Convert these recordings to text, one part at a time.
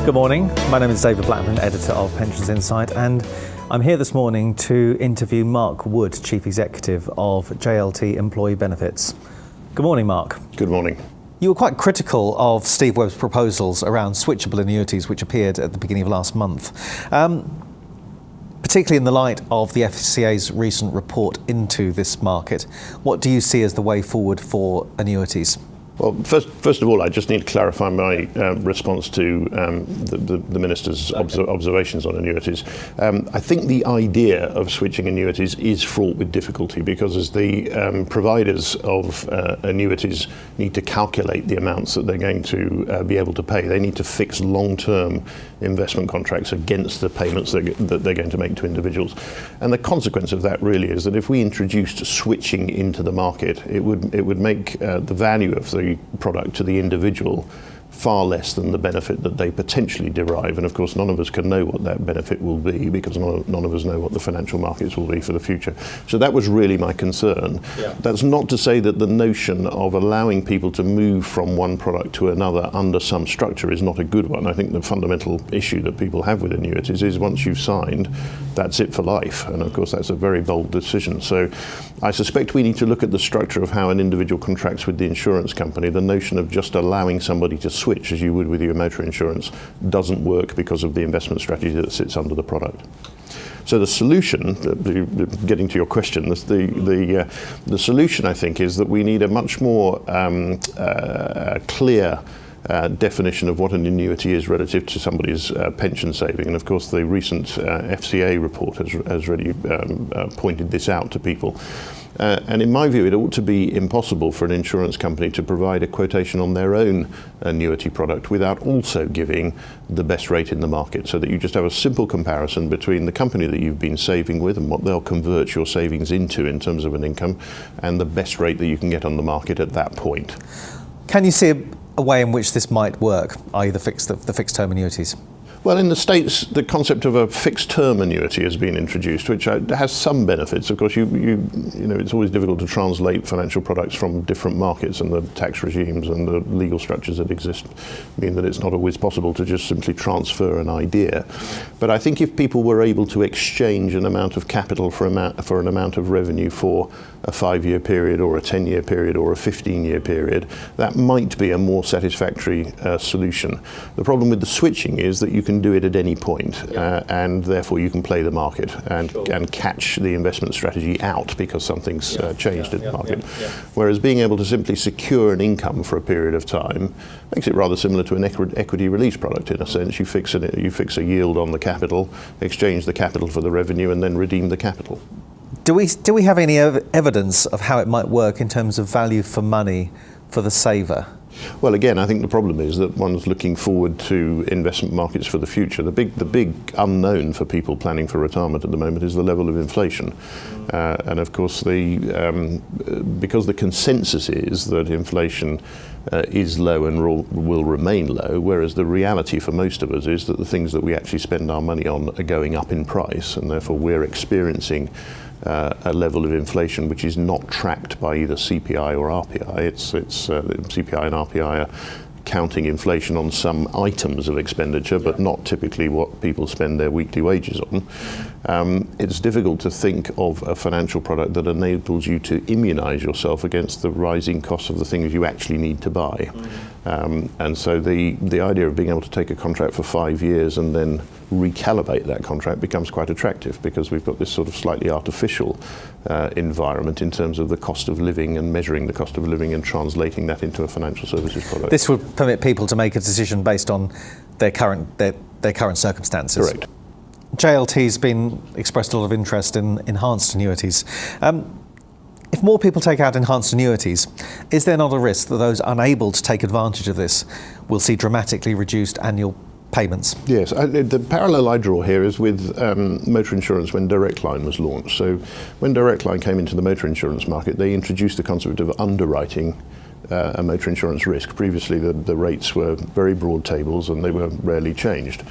Good morning, my name is David Blackman, editor of Pensions Insight, and I'm here this morning to interview Mark Wood, Chief Executive of JLT Employee Benefits. Good morning, Mark. Good morning. You were quite critical of Steve Webb's proposals around switchable annuities, which appeared at the beginning of last month, particularly in the light of the FCA's recent report into this market. What do you see as the way forward for annuities? Well, first of all, I just need to clarify my response to the Minister's observations on annuities. I think the idea of switching annuities is fraught with difficulty because as the providers of annuities need to calculate the amounts that they're going to be able to pay, they need to fix long-term investment contracts against the payments that they're going to make to individuals. And the consequence of that really is that if we introduced switching into the market, it would make the value of the product to the individual far less than the benefit that they potentially derive. And of course, none of us can know what that benefit will be because none of us know what the financial markets will be for the future. So that was really my concern. Yeah. That's not to say that the notion of allowing people to move from one product to another under some structure is not a good one. I think the fundamental issue that people have with annuities is once you've signed, that's it for life. And of course, that's a very bold decision. So I suspect we need to look at the structure of how an individual contracts with the insurance company. The notion of just allowing somebody to switch, as you would with your motor insurance, doesn't work because of the investment strategy that sits under the product. So the solution, getting to your question, the solution I think is that we need a much more clear definition of what an annuity is relative to somebody's pension saving. And of course the recent FCA report has really pointed this out to people. And in my view, it ought to be impossible for an insurance company to provide a quotation on their own annuity product without also giving the best rate in the market, so that you just have a simple comparison between the company that you've been saving with and what they'll convert your savings into in terms of an income and the best rate that you can get on the market at that point. Can you see a way in which this might work, i.e. the fixed term annuities? Well, in the States, the concept of a fixed-term annuity has been introduced, which has some benefits. Of course, you know, it's always difficult to translate financial products from different markets, and the tax regimes and the legal structures that exist mean that it's not always possible to just simply transfer an idea. But I think if people were able to exchange an amount of capital for an amount of revenue for a 5-year period or a 10-year period or a 15-year period, that might be a more satisfactory solution. The problem with the switching is that you can do it at any point, and therefore you can play the market and catch the investment strategy out because something's changed in the market. Whereas being able to simply secure an income for a period of time makes it rather similar to an equity release product in a sense. You fix a yield on the capital, exchange the capital for the revenue, and then redeem the capital. Do we have any evidence of how it might work in terms of value for money for the saver? Well, again, I think the problem is that one's looking forward to investment markets for the future. The big unknown for people planning for retirement at the moment is the level of inflation. And of course, because the consensus is that inflation is low and will remain low, whereas the reality for most of us is that the things that we actually spend our money on are going up in price, and therefore we're experiencing a level of inflation which is not tracked by either CPI or RPI. It's CPI and RPI are counting inflation on some items of expenditure, but not typically what people spend their weekly wages on. It's difficult to think of a financial product that enables you to immunize yourself against the rising costs of the things you actually need to buy. And so the idea of being able to take a contract for 5 years and then recalibrate that contract becomes quite attractive because we've got this sort of slightly artificial environment in terms of the cost of living and measuring the cost of living and translating that into a financial services product. This would permit people to make a decision based on their current circumstances. Correct. JLT's been expressed a lot of interest in enhanced annuities. If more people take out enhanced annuities, is there not a risk that those unable to take advantage of this will see dramatically reduced annual payments? Yes, the parallel I draw here is with motor insurance when Direct Line was launched. So when Direct Line came into the motor insurance market, they introduced the concept of underwriting a motor insurance risk. Previously, the rates were very broad tables and they were rarely changed.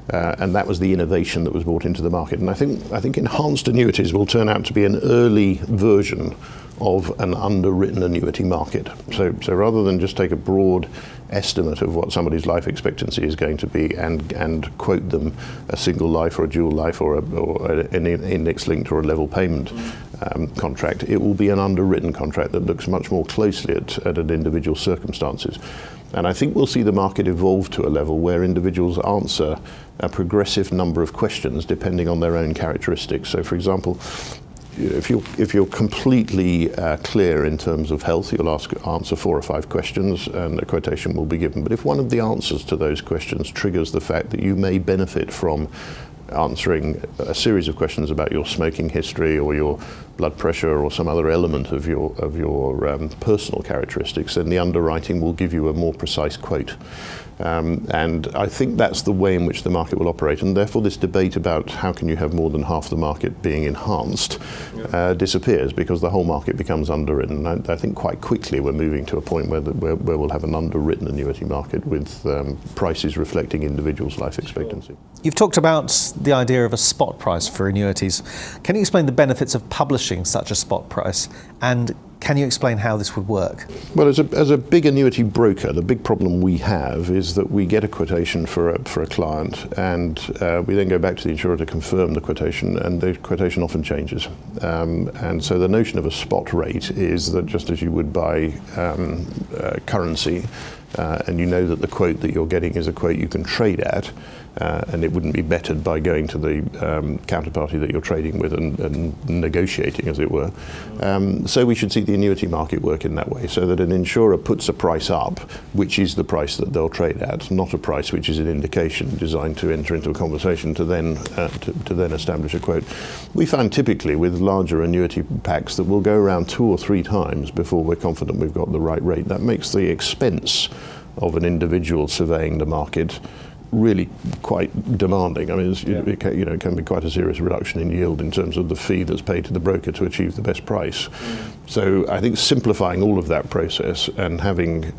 And that was the innovation that was brought into the market. And I think enhanced annuities will turn out to be an early version of an underwritten annuity market. So rather than just take a broad estimate of what somebody's life expectancy is going to be and quote them a single life or a dual life or an index linked or a level payment contract, it will be an underwritten contract that looks much more closely at an individual's circumstances. And I think we'll see the market evolve to a level where individuals answer a progressive number of questions depending on their own characteristics. So, for example, if you're completely clear in terms of health, you'll answer 4 or 5 questions and a quotation will be given. But if one of the answers to those questions triggers the fact that you may benefit from answering a series of questions about your smoking history or your blood pressure or some other element of your personal characteristics, then the underwriting will give you a more precise quote. And I think that's the way in which the market will operate, and therefore this debate about how can you have more than half the market being enhanced disappears, because the whole market becomes underwritten. I think quite quickly we're moving to a point where we'll have an underwritten annuity market with prices reflecting individuals' life expectancy. You've talked about the idea of a spot price for annuities. Can you explain the benefits of publishing such a spot price, and can you explain how this would work? Well, as a big annuity broker, the big problem we have is that we get a quotation for a client, and we then go back to the insurer to confirm the quotation, and the quotation often changes. And so the notion of a spot rate is that just as you would buy currency, and you know that the quote that you're getting is a quote you can trade at, and it wouldn't be bettered by going to the counterparty that you're trading with and negotiating, as it were. So we should see the annuity market work in that way, so that an insurer puts a price up, which is the price that they'll trade at, not a price which is an indication designed to enter into a conversation to then establish a quote. We find typically with larger annuity packs that we'll go around 2 or 3 times before we're confident we've got the right rate. That makes the expense of an individual surveying the market really quite demanding. I mean, it can be quite a serious reduction in yield in terms of the fee that's paid to the broker to achieve the best price. So I think simplifying all of that process and having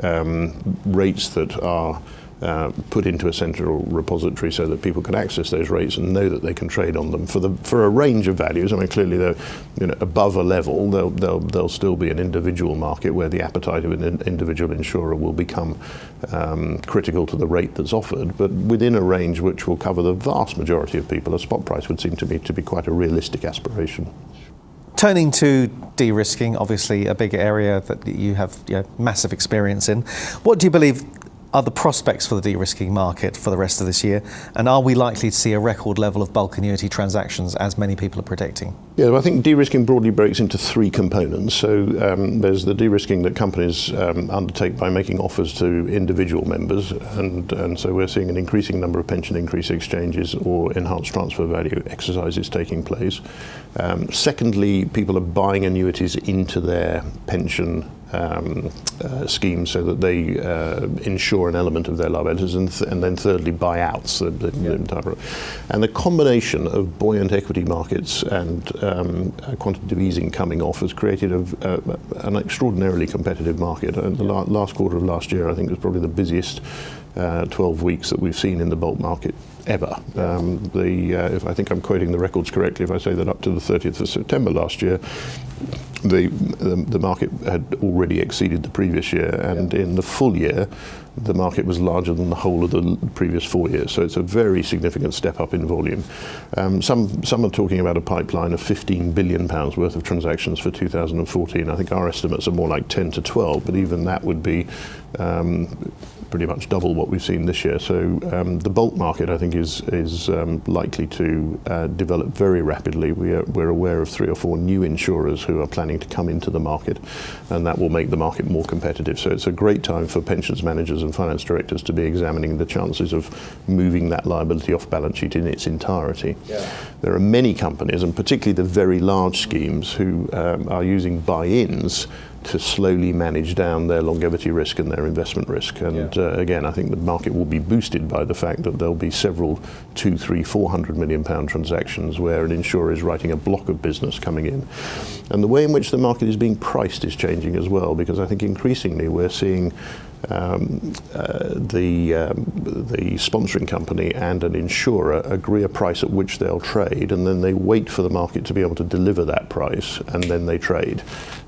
rates that are put into a central repository so that people can access those rates and know that they can trade on them for a range of values. I mean, clearly they're above a level, there'll still be an individual market where the appetite of an individual insurer will become critical to the rate that's offered, but within a range which will cover the vast majority of people, a spot price would seem to me to be quite a realistic aspiration. Turning to de-risking, obviously a big area that you have massive experience in. What do you believe are the prospects for the de-risking market for the rest of this year, and are we likely to see a record level of bulk annuity transactions as many people are predicting? Yeah, well, I think de-risking broadly breaks into 3 components. So there's the de-risking that companies undertake by making offers to individual members, and so we're seeing an increasing number of pension increase exchanges or enhanced transfer value exercises taking place. Secondly, people are buying annuities into their pension scheme so that they insure an element of their liabilities, and then thirdly buyouts. And the combination of buoyant equity markets and quantitative easing coming off has created an extraordinarily competitive market. And the last quarter of last year, I think, was probably the busiest 12 weeks that we've seen in the bulk market ever. If I think I'm quoting the records correctly, if I say that up to the 30th of September last year, the market had already exceeded the previous year, and in the full year the market was larger than the whole of the previous 4 years. So it's a very significant step up in volume. Some are talking about a pipeline of £15 billion worth of transactions for 2014. I think our estimates are more like 10 to 12, but even that would be pretty much double what we've seen this year. So the bulk market, I think, is likely to develop very rapidly. We're aware of 3 or 4 new insurers who are planning to come into the market, and that will make the market more competitive. So it's a great time for pensions managers and finance directors to be examining the chances of moving that liability off balance sheet in its entirety. There are many companies, and particularly the very large schemes, who are using buy-ins to slowly manage down their longevity risk and their investment risk. And again, I think the market will be boosted by the fact that there'll be several 200, 300, 400 million pound transactions where an insurer is writing a block of business coming in. And the way in which the market is being priced is changing as well, because I think increasingly we're seeing the sponsoring company and an insurer agree a price at which they'll trade, and then they wait for the market to be able to deliver that price, and then they trade.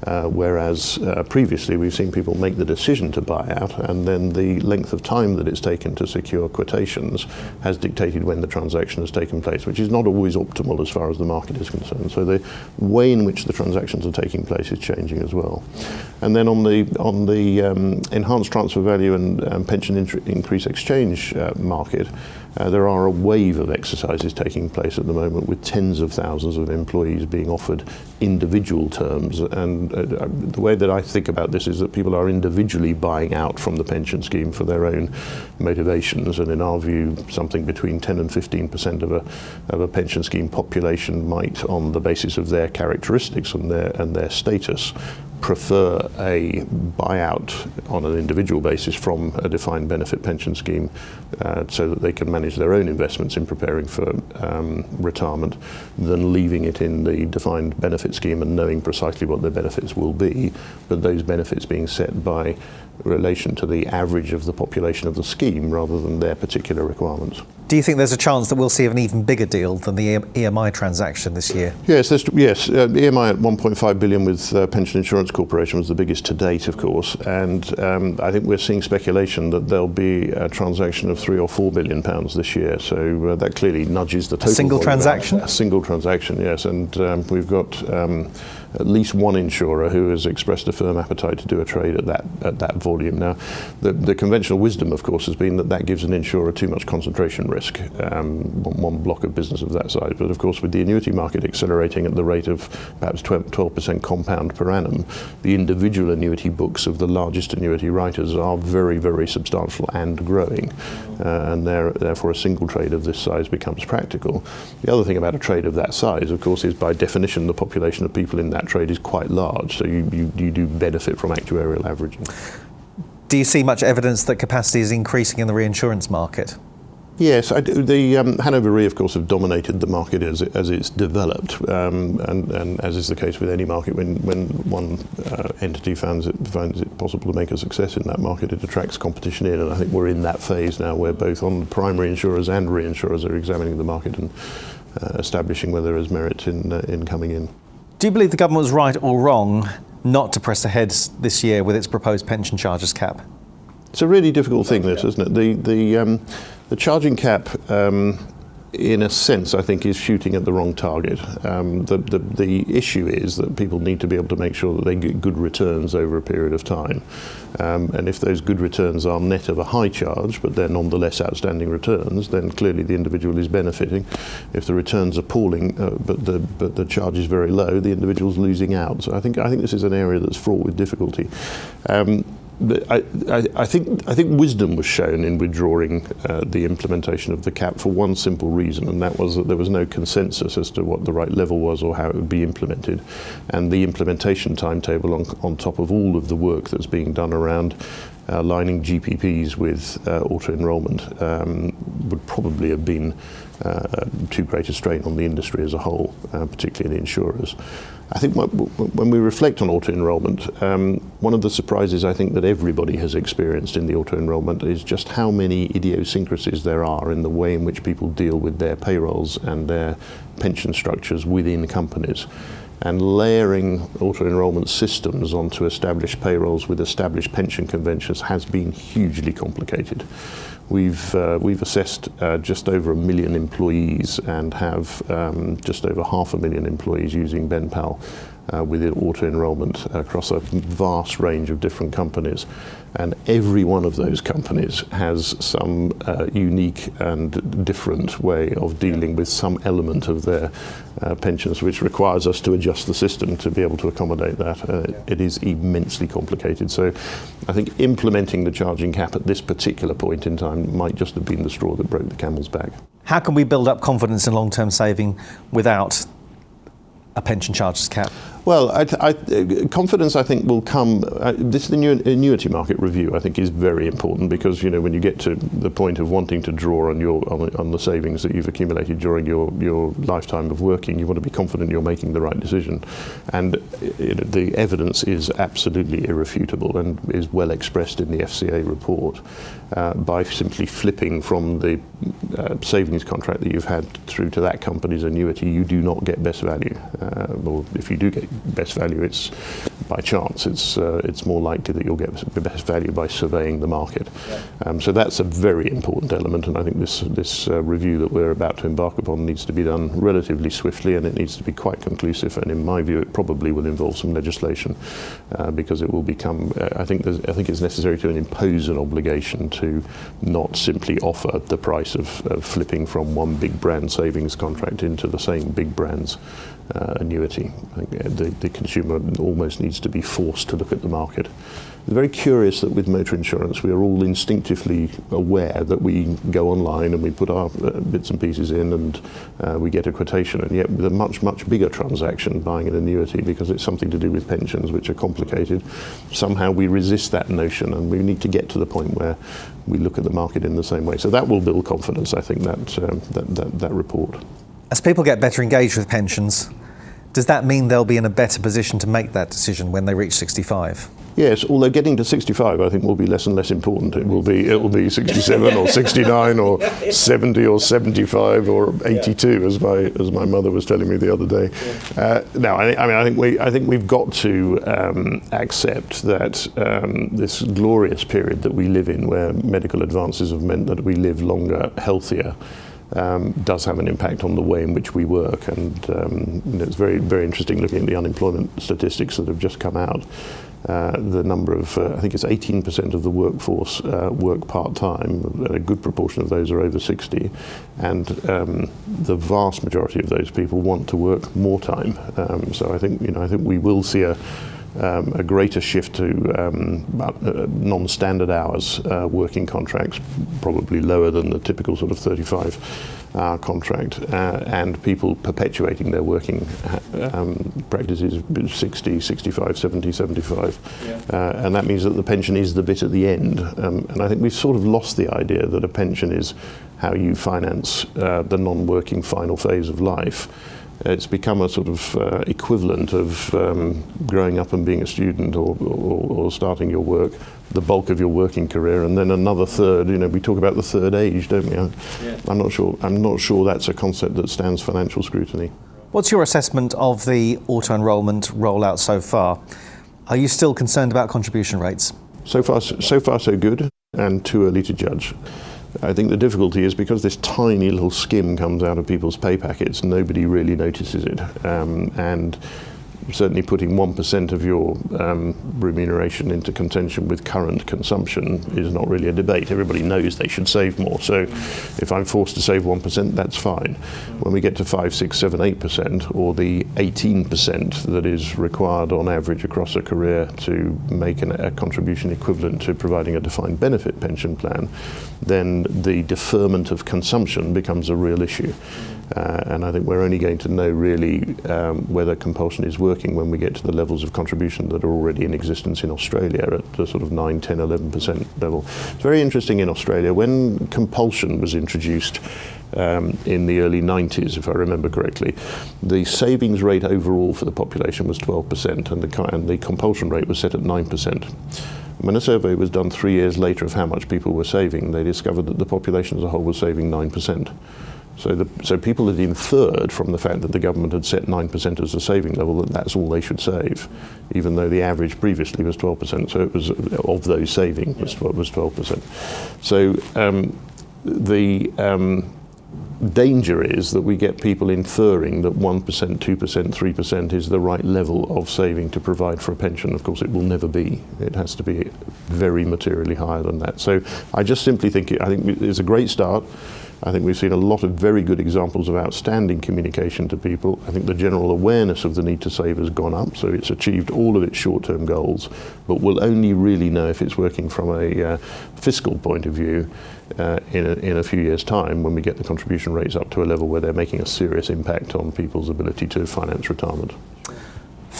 Whereas previously we've seen people make the decision to buy out, and then the length of time that it's taken to secure quotations has dictated when the transaction has taken place, which is not always optimal as far as the market is concerned. So the way in which the transactions are taking place is changing as well. And then on the enhanced transfer value and pension increase exchange market, there are a wave of exercises taking place at the moment, with tens of thousands of employees being offered individual terms. And the way that I think about this is that people are individually buying out from the pension scheme for their own motivations. And in our view, something between 10 and 15% of a pension scheme population might, on the basis of their characteristics and their status, prefer a buyout on an individual basis from a defined benefit pension scheme so that they can manage their own investments in preparing for retirement, than leaving it in the defined benefit scheme and knowing precisely what their benefits will be, but those benefits being set by relation to the average of the population of the scheme rather than their particular requirements. Do you think there's a chance that we'll see an even bigger deal than the EMI transaction this year? Yes. EMI at 1.5 billion with Pension Insurance Corporation was the biggest to date, of course, and I think we're seeing speculation that there'll be a transaction of £3 or £4 billion this year. So that clearly nudges the total. A single transaction? A single transaction, yes. And we've got at least one insurer who has expressed a firm appetite to do a trade at that volume. Now, the conventional wisdom, of course, has been that gives an insurer too much concentration risk, one block of business of that size. But of course, with the annuity market accelerating at the rate of perhaps 12% compound per annum, the individual annuity books of the largest annuity writers are very, very substantial and growing. And therefore a single trade of this size becomes practical. The other thing about a trade of that size, of course, is by definition the population of people in that trade is quite large, so you do benefit from actuarial averaging. Do you see much evidence that capacity is increasing in the reinsurance market? Yes, I do. The Hanover Re, of course, have dominated the market as it's developed, and as is the case with any market, when one entity finds it possible to make a success in that market, it attracts competition in, and I think we're in that phase now where both on primary insurers and reinsurers are examining the market and establishing whether there is merit in coming in. Do you believe the government was right or wrong not to press ahead this year with its proposed pension charges cap? It's a really difficult thing, this, isn't it? The charging cap, in a sense, I think is shooting at the wrong target. The issue is that people need to be able to make sure that they get good returns over a period of time. And if those good returns are net of a high charge, but they're nonetheless outstanding returns, then clearly the individual is benefiting. If the returns are appalling, but the charge is very low, the individual's losing out. So I think this is an area that's fraught with difficulty. I think wisdom was shown in withdrawing the implementation of the cap for one simple reason, and that was that there was no consensus as to what the right level was or how it would be implemented. And the implementation timetable on top of all of the work that's being done around aligning GPPs with auto-enrolment would probably have been too great a strain on the industry as a whole, particularly the insurers. I think when we reflect on auto-enrolment, one of the surprises I think that everybody has experienced in the auto-enrolment is just how many idiosyncrasies there are in the way in which people deal with their payrolls and their pension structures within companies. And layering auto-enrolment systems onto established payrolls with established pension conventions has been hugely complicated. We've assessed just over 1 million employees and have just over 500,000 employees using BenPal within auto-enrolment across a vast range of different companies. And every one of those companies has some unique and different way of dealing with some element of their pensions, which requires us to adjust the system to be able to accommodate that. It is immensely complicated. So I think implementing the charging cap at this particular point in time might just have been the straw that broke the camel's back. How can we build up confidence in long-term saving without a pension charges cap? Well, confidence, I think, will come. This the new annuity market review, I think, is very important because when you get to the point of wanting to draw on the savings that you've accumulated during your lifetime of working, you want to be confident you're making the right decision, and the evidence is absolutely irrefutable and is well expressed in the FCA report. By simply flipping from the savings contract that you've had through to that company's annuity, you do not get best value. Or if you do get best value, it's by chance. It's more likely that you'll get the best value by surveying the market. So that's a very important element, and I think this review that we're about to embark upon needs to be done relatively swiftly, and it needs to be quite conclusive. And in my view, it probably will involve some legislation because it will become. I think it's necessary to impose an obligation to not simply offer the price of flipping from one big brand savings contract into the same big brand's annuity. I think the consumer almost needs to be forced to look at the market. It's very curious that with motor insurance we are all instinctively aware that we go online and we put our bits and pieces in and we get a quotation, and yet with a much bigger transaction, buying an annuity, because it's something to do with pensions which are complicated, somehow we resist that notion, and we need to get to the point where we look at the market in the same way. So that will build confidence, I think, that report. As people get better engaged with pensions, does that mean they'll be in a better position to make that decision when they reach 65? Yes, although getting to 65, I think, will be less and less important. It will be 67 or 69 or 70 or 75 or 82, as my mother was telling me the other day. No, I think we've got to accept that this glorious period that we live in, where medical advances have meant that we live longer, healthier, does have an impact on the way in which we work, and it's very, very interesting looking at the unemployment statistics that have just come out. The number of, I think it's 18% of the workforce work part-time. A good proportion of those are over 60, and the vast majority of those people want to work more time. So I think we will see a greater shift to non-standard hours working contracts, probably lower than the typical sort of 35-hour contract, and people perpetuating their working practices 60, 65, 70, 75. And that means that the pension is the bit at the end. And I think we've sort of lost the idea that a pension is how you finance the non-working final phase of life. It's become a sort of equivalent of growing up and being a student or starting your work, the bulk of your working career, and then another third. We talk about the third age, don't we? I'm not sure that's a concept that stands financial scrutiny. What's your assessment of the auto-enrolment rollout so far? Are you still concerned about contribution rates? So far so good, and too early to judge. I think the difficulty is because this tiny little skim comes out of people's pay packets, nobody really notices it. And certainly putting 1% of your remuneration into contention with current consumption is not really a debate. Everybody knows they should save more. So if I'm forced to save 1%, that's fine. When we get to 5, 6, 7, 8%, or the 18% that is required on average across a career to make a contribution equivalent to providing a defined benefit pension plan, then the deferment of consumption becomes a real issue. And I think we're only going to know really whether compulsion is working when we get to the levels of contribution that are already in existence in Australia at the sort of 9, 10, 11% level. It's very interesting in Australia. When compulsion was introduced in the early 90s, if I remember correctly, the savings rate overall for the population was 12%, and the compulsion rate was set at 9%. When a survey was done 3 years later of how much people were saving, they discovered that the population as a whole was saving 9%. So people had inferred from the fact that the government had set 9% as a saving level that that's all they should save, even though the average previously was 12%. So it was of those saving was 12%. So the danger is that we get people inferring that 1%, 2%, 3% is the right level of saving to provide for a pension. Of course, it will never be. It has to be very materially higher than that. So I just simply think it's a great start. I think we've seen a lot of very good examples of outstanding communication to people. I think the general awareness of the need to save has gone up, so it's achieved all of its short-term goals, but we'll only really know if it's working from a fiscal point of view in a few years' time, when we get the contribution rates up to a level where they're making a serious impact on people's ability to finance retirement.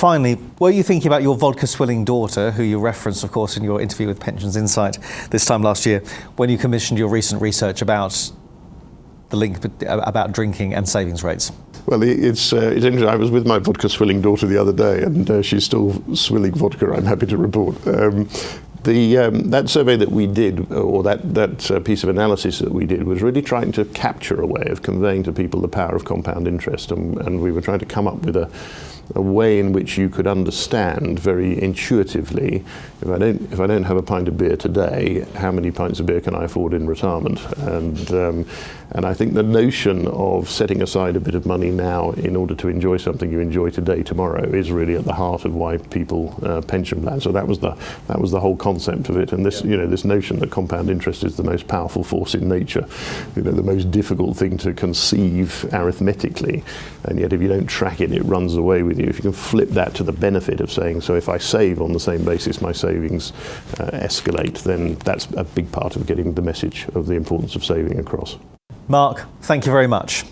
finally, were you thinking about your vodka swilling daughter, who you referenced, of course, in your interview with Pensions Insight this time last year, when you commissioned your recent research about the link about drinking and savings rates? Well, it's interesting. I was with my vodka swilling daughter the other day, and she's still swilling vodka, I'm happy to report. That survey that we did, or that piece of analysis that we did, was really trying to capture a way of conveying to people the power of compound interest, and we were trying to come up with a way in which you could understand very intuitively, if I don't have a pint of beer today, how many pints of beer can I afford in retirement? And I think the notion of setting aside a bit of money now in order to enjoy something you enjoy today, tomorrow, is really at the heart of why people pension plan. So that was the whole concept of it. And this, this notion that compound interest is the most powerful force in nature, the most difficult thing to conceive arithmetically, and yet if you don't track it, it runs away with you. If you can flip that to the benefit of saying, so if I save on the same basis, my savings escalate, then that's a big part of getting the message of the importance of saving across. Mark, thank you very much.